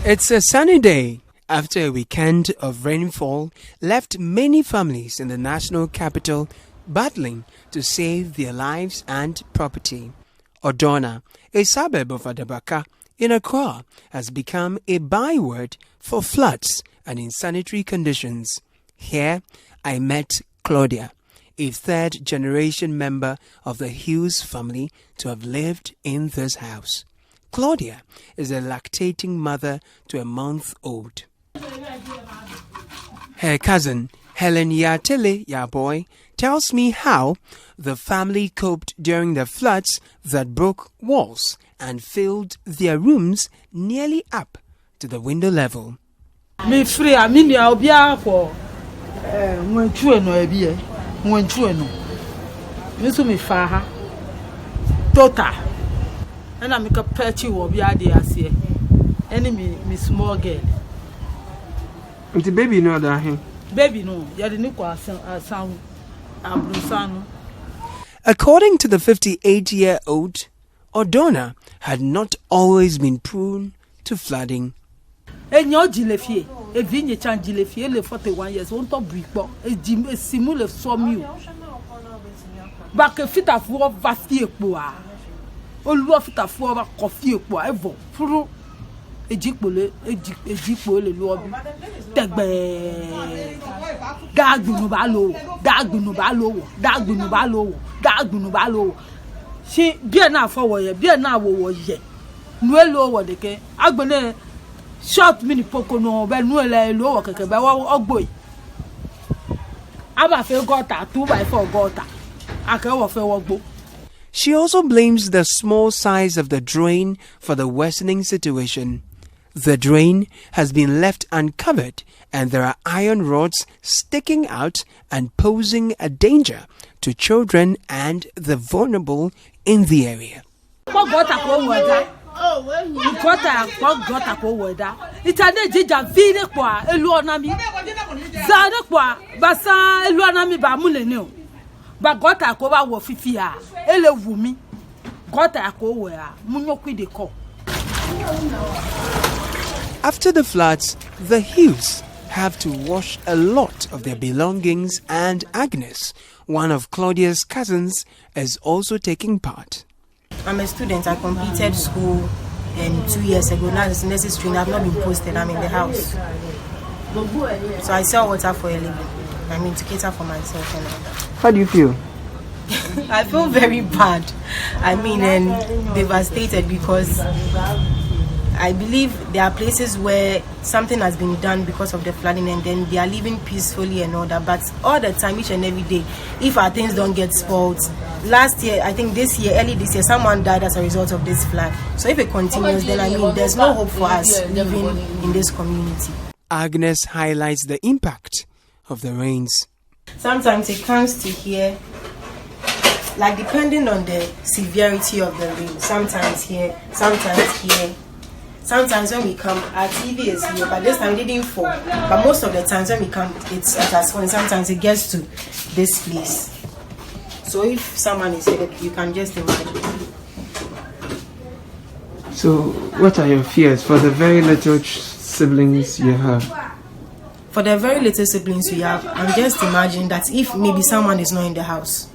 It's a sunny day after a weekend of rainfall left many families in the national capital battling to save their lives and property. Odorna, a suburb of Adabaka in Accra, has become a byword for floods and insanitary conditions. Here, I met Claudia, a third-generation member of the Hughes family to have lived in this house. Claudia is a lactating mother to a month-old. Her cousin, Helen Yatele Yaboy, tells me how the family coped during the floods that broke walls and filled their rooms nearly up to the window level. Me free, I mean, I'll be out for when true no be when true no. Me so me faha tota. And I make a petty will be idea here. Enemy, me small girl. And the baby know that him. Baby no, you're the new sound. According to the 58-year-old, Odorna had not always been prone to flooding. Enyo jilefie, e vinye chan jilefie le 41 years won to bripo, e simule somiu. Ba ke fitafuo va fie po a. Oluwa fitafuo va kofie po a evo. Furu ejipole le lo bi. Tegbe dagbunu ba lo. She bia na for ye, bia na wo ye. Nu lo wo de ke agbene short mini poko no be nu ele lo wo keke be wo ogboyi. Aba fe gota 2x4 gota. Ake wo fe wo gbo. She also blames the small size of the drain for the worsening situation. The drain has been left uncovered and there are iron rods sticking out and posing a danger to children and the vulnerable in the area. Gota ko weda. Itade jija vile kwa elu onami. Zade kwa basa elu onami ba mulene o. Ba gota ko ba wo fifi a. Ele wumi. Gota ko we a. Munyoku de ko. After the floods, the Hughes have to wash a lot of their belongings, and Agnes, one of Claudia's cousins, is also taking part. I'm a student. I completed school 2 years ago. Now it's necessary. I've not been posted. I'm in the house. So I sell water for a living. I mean, to cater for myself and all that. How do you feel? I feel very bad. I mean, and devastated because I believe there are places where something has been done because of the flooding and then they are living peacefully and all that. But all the time, each and every day, if our things don't get spoiled, last year, I think early this year, someone died as a result of this flood. So if it continues, then I mean, there's no hope for us living in this community. Agnes highlights the impact of the rains. Sometimes it comes to here, like depending on the severity of the rain. Sometimes here, sometimes here. Sometimes when we come, our TV is here, but this time it didn't fall. But most of the times when we come, it has fallen. Sometimes it gets to this place. So if someone is here, you can just imagine. So what are your fears for the very little siblings you have? For the very little siblings we have, I'm just imagining that if maybe someone is not in the house,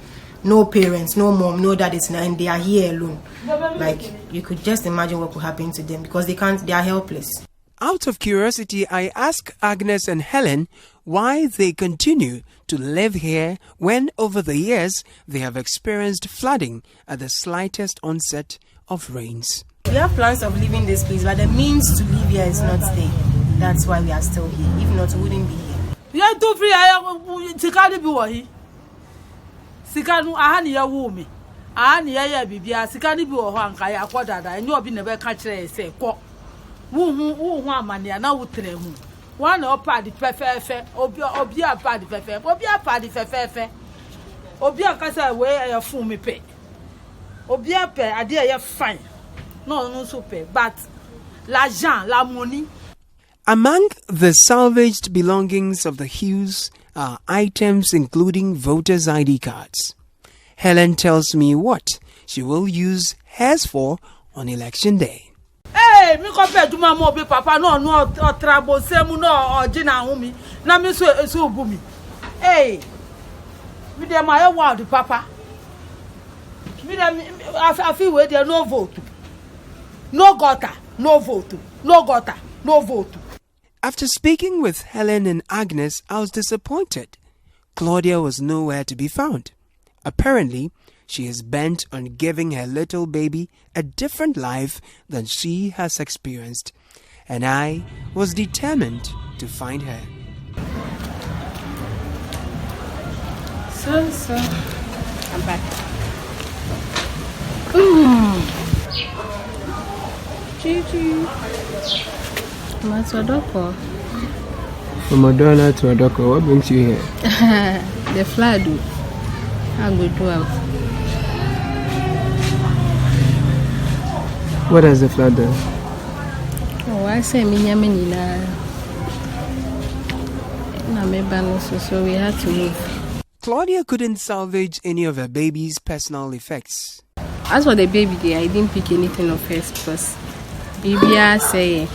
no parents, no mom, no dad is not, and they are here alone. Like, you could just imagine what could happen to them because they are helpless. Out of curiosity, I ask Agnes and Helen why they continue to live here when over the years they have experienced flooding at the slightest onset of rains. We have plans of leaving this place, but the means to live here is not there. That's why we are still here. If not, we wouldn't be here. Yeah, too free. Sikanu ahani ya wumi ahani ya bibia sikani bi wo ho anka ya kwodada enye obi ne be ka kire se ko wo amane na wutre hu one opa di fefefe obi apa di fefefe obi akasa we ya fun me pe obi apa ade ya fine no so pe but l'argent la money. Among the salvaged belongings of the Hughes are items including voters' ID cards. Helen tells me what she will use hers for on election day. Hey! Hey, me compare to my mobile papa no trouble same no or Gina humi. Na me so bumi. Hey, me dem my word papa. Me dem I feel where there no vote. No gutter, no vote. No gutter, no vote. After speaking with Helen and Agnes, I was disappointed. Claudia was nowhere to be found. Apparently, she is bent on giving her little baby a different life than she has experienced, and I was determined to find her. So, I'm back. Gigi. What's your doctor? From Odorna to Odorna, what brings you here? The flood. I'm going to out. What has the flood done? Oh, I say me so we had to move. Claudia couldn't salvage any of her baby's personal effects. As for the baby, I didn't pick anything of hers because baby I say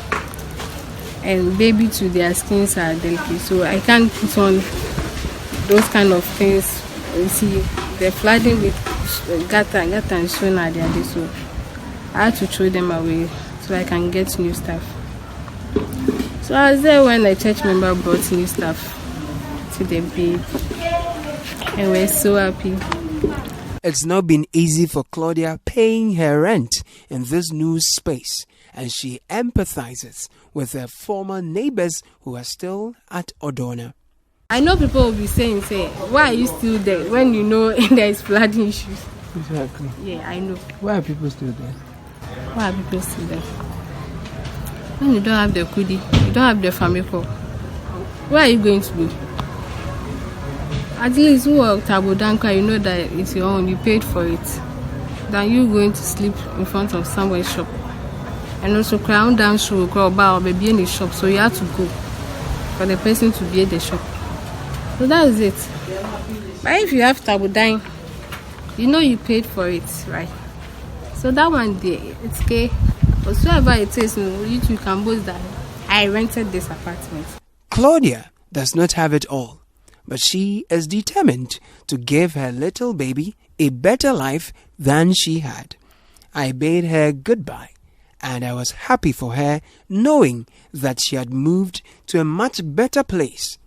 and baby too, their skins are delicate, so I can't put on those kind of things. You see, the flooding with gata and shona there, so I had to throw them away so I can get new stuff. So I was there when a church member brought new stuff to the baby, and we're so happy. It's not been easy for Claudia paying her rent in this new space, and she empathizes with her former neighbors who are still at Odorna. I know people will be saying, why are you still there when you know there is flooding issues? Exactly. Yeah, I know. Why are people still there? Why are people still there? When you don't have the kudi, you don't have the family call, where are you going to go? At least you work Tabodanka, you know that it's your own, you paid for it. Then you going to sleep in front of somebody's shop. And also crown down show or baby in the shop, so you have to go for the person to be at the shop. So that is it. But if you have Tabodan, you know you paid for it, right? So that one day, it's okay. Whatsoever it is, you can boast that I rented this apartment. Claudia does not have it all, but she is determined to give her little baby a better life than she had. I bade her goodbye, and I was happy for her knowing that she had moved to a much better place.